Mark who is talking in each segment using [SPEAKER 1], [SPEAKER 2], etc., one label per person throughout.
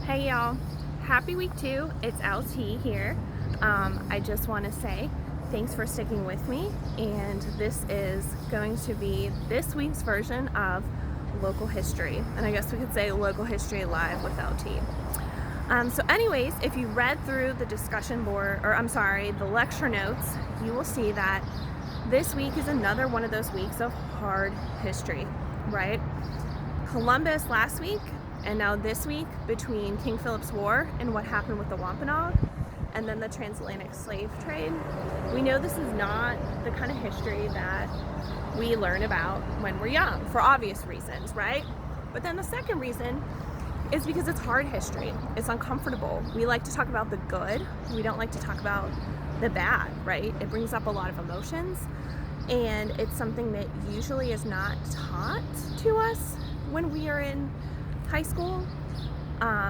[SPEAKER 1] Hey y'all, happy week 2. It's LT here. I just want to say thanks for sticking with me, and this is going to be this week's version of local history, and I guess we could say local history live with LT. So anyways, if you read through the discussion board, or I'm sorry, the lecture notes, you will see that this week is another one of those weeks of hard history, right? Columbus last week, and now this week, between King Philip's War and what happened with the Wampanoag, and then the transatlantic slave trade, we know this is not the kind of history that we learn about when we're young, for obvious reasons, right? But then the second reason is because it's hard history. It's uncomfortable. We like to talk about the good. We don't like to talk about the bad, right? It brings up a lot of emotions, and it's something that usually is not taught to us when we are in high school.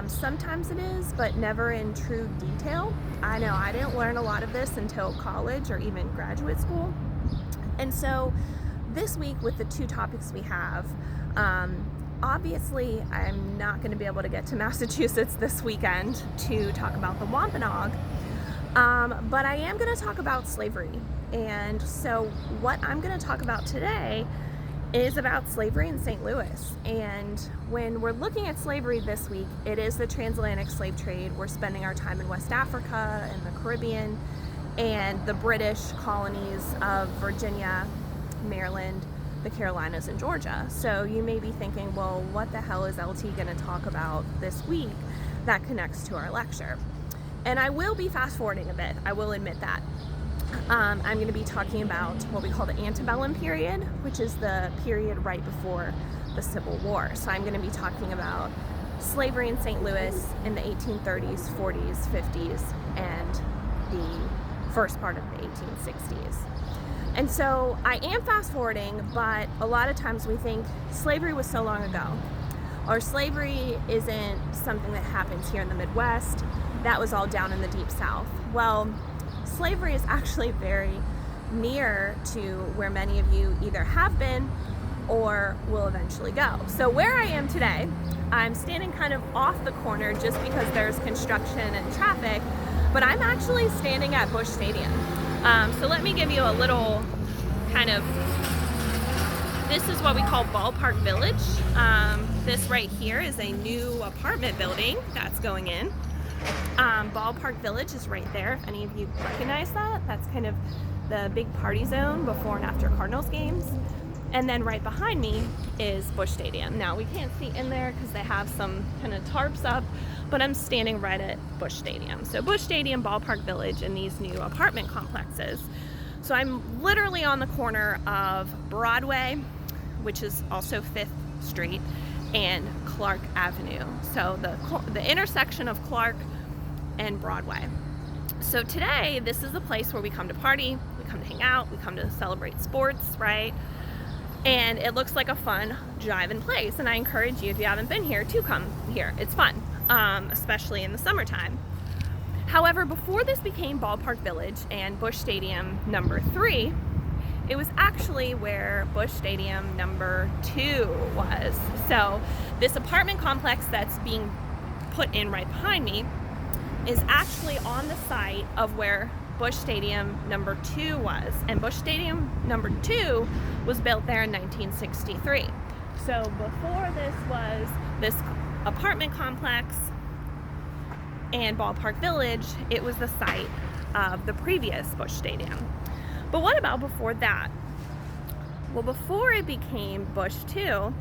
[SPEAKER 1] Sometimes it is, but never in true detail. I know I didn't learn a lot of this until college or even graduate school. And so this week, with the two topics we have, obviously I'm not going to be able to get to Massachusetts this weekend to talk about the Wampanoag, but I am going to talk about slavery. And so what I'm going to talk about today is about slavery in St. Louis. And when we're looking at slavery this week, it is the transatlantic slave trade. We're spending our time in West Africa and the Caribbean and the British colonies of Virginia, Maryland, the Carolinas, and Georgia. So you may be thinking, well, what the hell is LT going to talk about this week that connects to our lecture? And I will be fast forwarding a bit, I will admit that. I'm going to be talking about what we call the antebellum period, which is the period right before the Civil War. So I'm going to be talking about slavery in St. Louis in the 1830s, 40s, 50s, and the first part of the 1860s. And so I am fast forwarding, but a lot of times we think slavery was so long ago, or slavery isn't something that happens here in the Midwest. That was all down in the Deep South. Well, slavery is actually very near to where many of you either have been or will eventually go. So where I am today, I'm standing kind of off the corner just because there's construction and traffic, but I'm actually standing at Busch Stadium. So let me give you a little kind of, this is what we call Ballpark Village. This right here is a new apartment building that's going in. Ballpark Village is right there, if any of you recognize that. That's kind of the big party zone before and after Cardinals games. And then right behind me is Busch Stadium. Now we can't see in there because they have some kind of tarps up, but I'm standing right at Busch Stadium. So Busch Stadium, Ballpark Village, and these new apartment complexes. So I'm literally on the corner of Broadway, which is also 5th Street, and Clark Avenue. So the intersection of Clark and Broadway. So today, this is the place where we come to party, we come to hang out, we come to celebrate sports, right? And it looks like a fun, jiving place. And I encourage you, if you haven't been here, to come here. It's fun, especially in the summertime. However, before this became Ballpark Village and Busch Stadium number 3, it was actually where Busch Stadium number 2 was. So this apartment complex that's being put in right behind me is actually on the site of where Busch Stadium number 2 was. And Busch Stadium number 2 was built there in 1963. So before this was this apartment complex and Ballpark Village, it was the site of the previous Busch Stadium. But what about before that? Well, before it became Busch 2,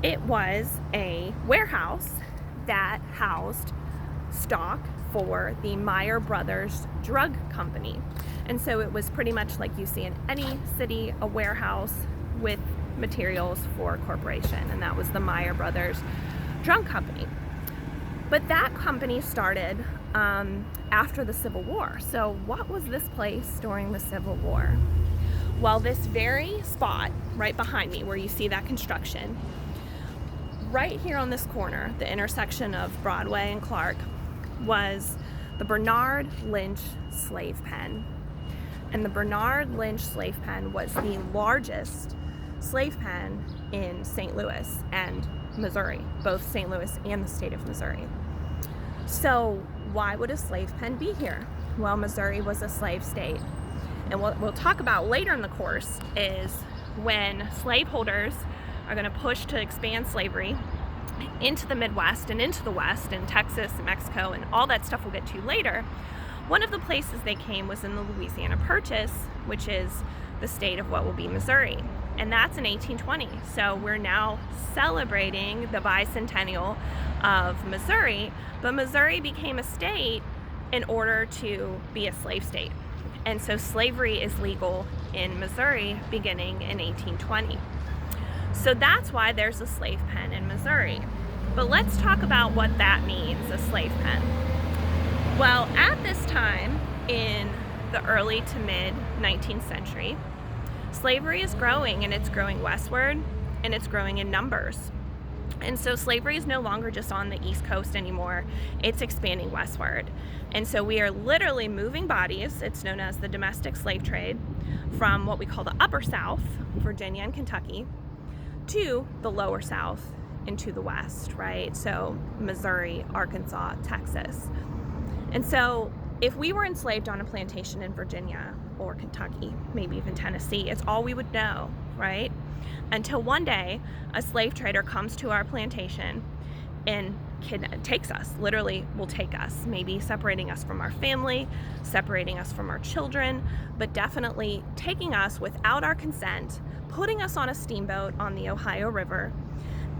[SPEAKER 1] it was a warehouse that housed stock for the Meyer Brothers Drug Company. And so it was pretty much like you see in any city, a warehouse with materials for a corporation, and that was the Meyer Brothers Drug Company. But that company started after the Civil War. So what was this place during the Civil War? Well, this very spot right behind me where you see that construction, right here on this corner, the intersection of Broadway and Clark, was the Bernard Lynch slave pen. And the Bernard Lynch slave pen was the largest slave pen in St. Louis and Missouri, both St. Louis and the state of Missouri. So why would a slave pen be here? Well, Missouri was a slave state. And what we'll talk about later in the course is when slaveholders are going to push to expand slavery into the Midwest and into the West and Texas and Mexico and all that stuff we'll get to later. One of the places they came was in the Louisiana Purchase, which is the state of what will be Missouri. And that's in 1820. So we're now celebrating the bicentennial of Missouri, but Missouri became a state in order to be a slave state. And so slavery is legal in Missouri beginning in 1820. So that's why there's a slave pen in Missouri. But let's talk about what that means, a slave pen. Well, at this time in the early to mid 19th century, slavery is growing, and it's growing westward, and it's growing in numbers. And so slavery is no longer just on the East Coast anymore, it's expanding westward. And so we are literally moving bodies, it's known as the domestic slave trade, from what we call the upper South, Virginia and Kentucky, to the lower South into the West, right? So Missouri, Arkansas, Texas. And so if we were enslaved on a plantation in Virginia or Kentucky, maybe even Tennessee, it's all we would know, right? Until one day a slave trader comes to our plantation and takes us, literally will take us, maybe separating us from our family, separating us from our children, but definitely taking us without our consent, putting us on a steamboat on the Ohio River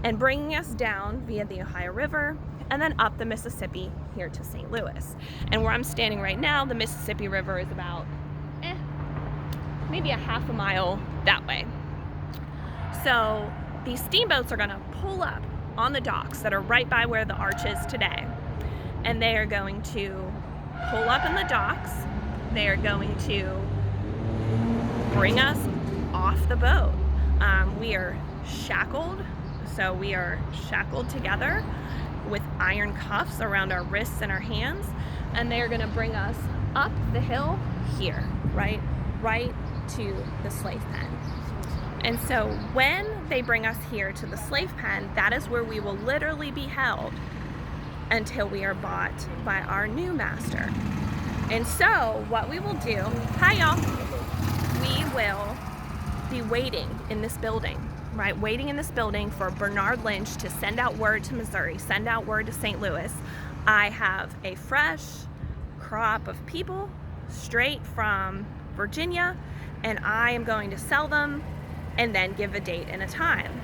[SPEAKER 1] and bringing us down via the Ohio River and then up the Mississippi here to St. Louis. And where I'm standing right now, the Mississippi River is about maybe a half a mile that way. So these steamboats are gonna pull up on the docks that are right by where the arch is today. And they are going to pull up in the docks. They are going to bring us off the boat. We are shackled, so we are shackled together with iron cuffs around our wrists and our hands, and they are going to bring us up the hill here, right to the slave pen. And so when they bring us here to the slave pen, that is where we will literally be held until we are bought by our new master. And so what we will do, hi y'all, we will be waiting in this building, right? Waiting in this building for Bernard Lynch to send out word to Missouri, send out word to St. Louis. I have a fresh crop of people straight from Virginia, and I am going to sell them and then give a date and a time.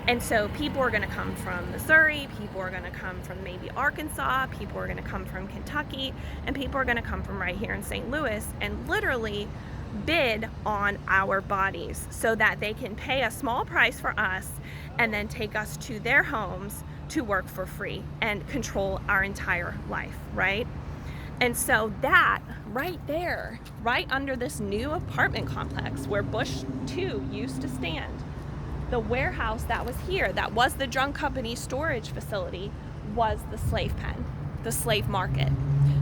[SPEAKER 1] And so people are going to come from Missouri, people are going to come from maybe Arkansas, people are going to come from Kentucky, and people are going to come from right here in St. Louis and literally bid on our bodies so that they can pay a small price for us and then take us to their homes to work for free and control our entire life, right? And so that right there, right under this new apartment complex where Bush 2 used to stand, the warehouse that was here, that was the drug company storage facility, was the slave pen, the slave market.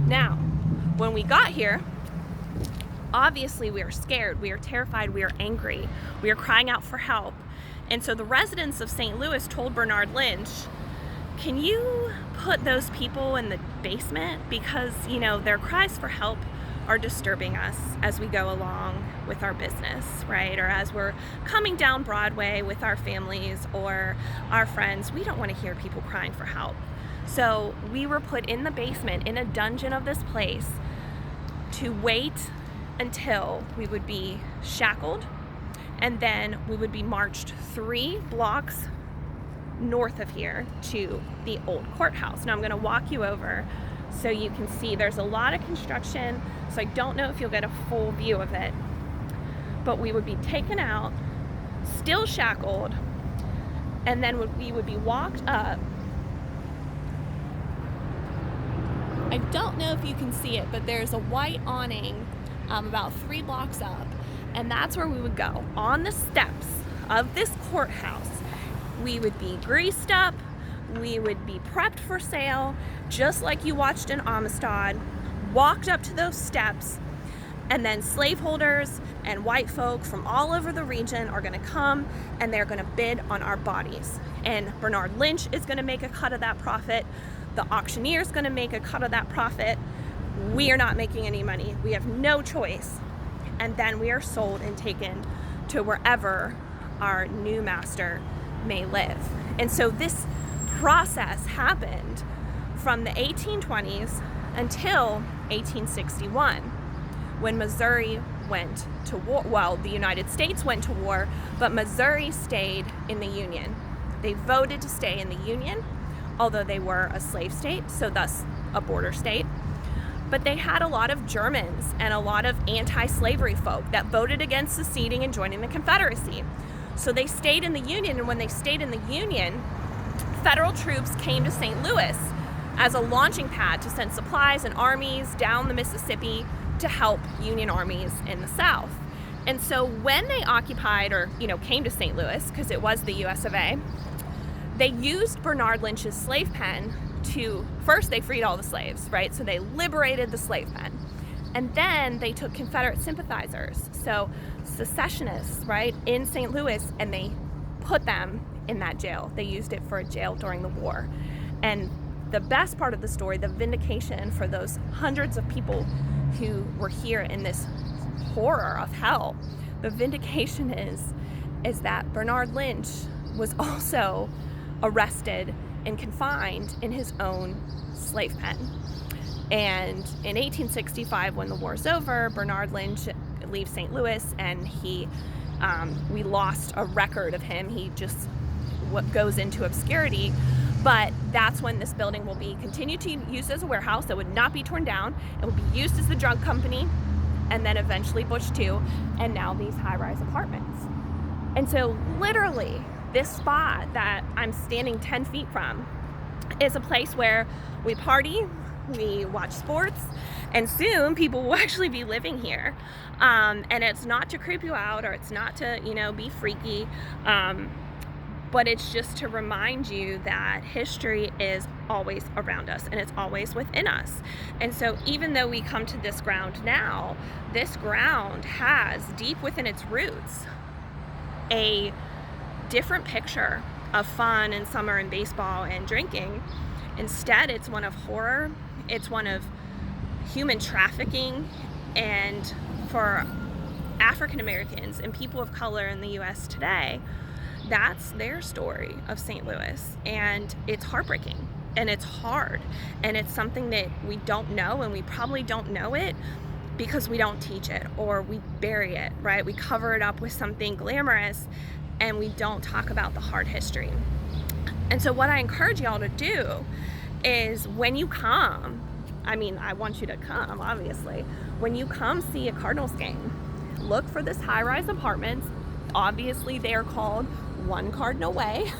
[SPEAKER 1] Now, when we got here, obviously we are scared, we are terrified, we are angry, we are crying out for help. And so the residents of St. Louis told Bernard Lynch, can you put those people in the basement? Because, you know, their cries for help are disturbing us as we go along with our business, right? Or as we're coming down Broadway with our families or our friends, we don't want to hear people crying for help. So we were put in the basement, in a dungeon of this place, to wait until we would be shackled, and then we would be marched 3 blocks north of here to the old courthouse. Now I'm going to walk you over so you can see there's a lot of construction, so I don't know if you'll get a full view of it, but we would be taken out, still shackled, and then we would be walked up. I don't know if you can see it, but there's a white awning about 3 blocks up, and that's where we would go. On the steps of this courthouse, we would be greased up, we would be prepped for sale, just like you watched in Amistad, walked up to those steps, and then slaveholders and white folk from all over the region are gonna come and they're gonna bid on our bodies. And Bernard Lynch is gonna make a cut of that profit, The auctioneer's going to make a cut of that profit. We are not making any money. We have no choice. And then we are sold and taken to wherever our new master may live. And so this process happened from the 1820s until 1861, when Missouri went to war. Well, the United States went to war, but Missouri stayed in the Union. They voted to stay in the Union, although they were a slave state, so thus a border state. But they had a lot of Germans and a lot of anti-slavery folk that voted against seceding and joining the Confederacy. So they stayed in the Union, and when they stayed in the Union, federal troops came to St. Louis as a launching pad to send supplies and armies down the Mississippi to help Union armies in the South. And so when they occupied, or came to St. Louis, because it was the US of A, they used Bernard Lynch's slave pen to, first they freed all the slaves, right? So they liberated the slave pen. And then they took Confederate sympathizers, so secessionists, right, in St. Louis, and they put them in that jail. They used it for a jail during the war. And the best part of the story, the vindication for those hundreds of people who were here in this horror of hell, the vindication is that Bernard Lynch was also arrested and confined in his own slave pen. And in 1865, when the war's over, Bernard Lynch leaves St. Louis, and we lost a record of him. He just goes into obscurity. But that's when this building will be continued to use as a warehouse. It would not be torn down. It would be used as the drug company, and then eventually Bush 2, and now these high-rise apartments. And so literally, this spot that I'm standing 10 feet from is a place where we party, we watch sports, and soon people will actually be living here. And it's not to creep you out, or it's not to, be freaky, but it's just to remind you that history is always around us, and it's always within us. And so even though we come to this ground now, this ground has deep within its roots a different picture of fun and summer and baseball and drinking. Instead, it's one of horror. It's one of human trafficking. And for African Americans and people of color in the US today, that's their story of St. Louis. And it's heartbreaking, and it's hard, and it's something that we don't know, and we probably don't know it because we don't teach it, or we bury it, right? We cover it up with something glamorous, and we don't talk about the hard history. And so what I encourage y'all to do is, when you come, I want you to come, obviously. When you come see a Cardinals game, look for this high-rise apartments. Obviously, they are called One Cardinal Way.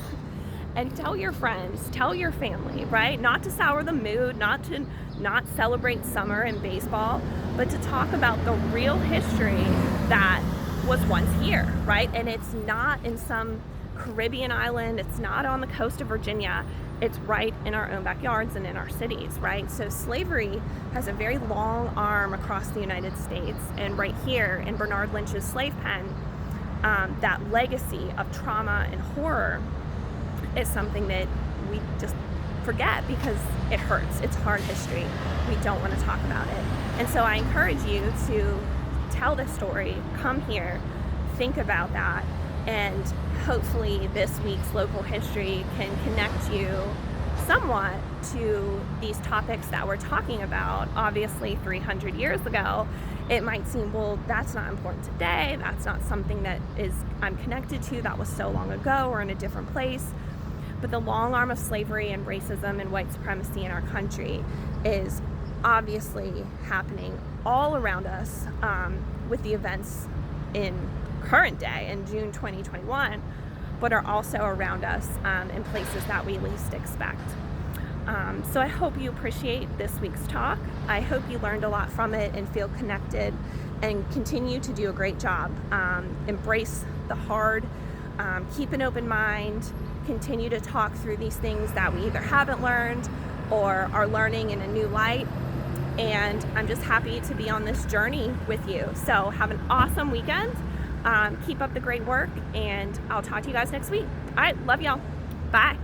[SPEAKER 1] And tell your friends, tell your family, right? Not to sour the mood, not to not celebrate summer and baseball, but to talk about the real history that was once here, right? And it's not in some Caribbean island. It's not on the coast of Virginia. It's right in our own backyards and in our cities, right? So slavery has a very long arm across the United States. And right here in Bernard Lynch's slave pen, that legacy of trauma and horror is something that we just forget because it hurts. It's hard history. We don't want to talk about it. And so I encourage you to tell this story, come here, think about that, and hopefully this week's local history can connect you somewhat to these topics that we're talking about. Obviously 300 years ago, it might seem, well, that's not important today. That's not something that I'm connected to. That was so long ago, or in a different place. But the long arm of slavery and racism and white supremacy in our country is obviously happening all around us, with the events in current day in June 2021, but are also around us in places that we least expect. So I hope you appreciate this week's talk. I hope you learned a lot from it and feel connected, and continue to do a great job. Embrace the hard, keep an open mind, continue to talk through these things that we either haven't learned or are learning in a new light. And I'm just happy to be on this journey with you. So have an awesome weekend. Keep up the great work, and I'll talk to you guys next week. All right, love y'all. Bye.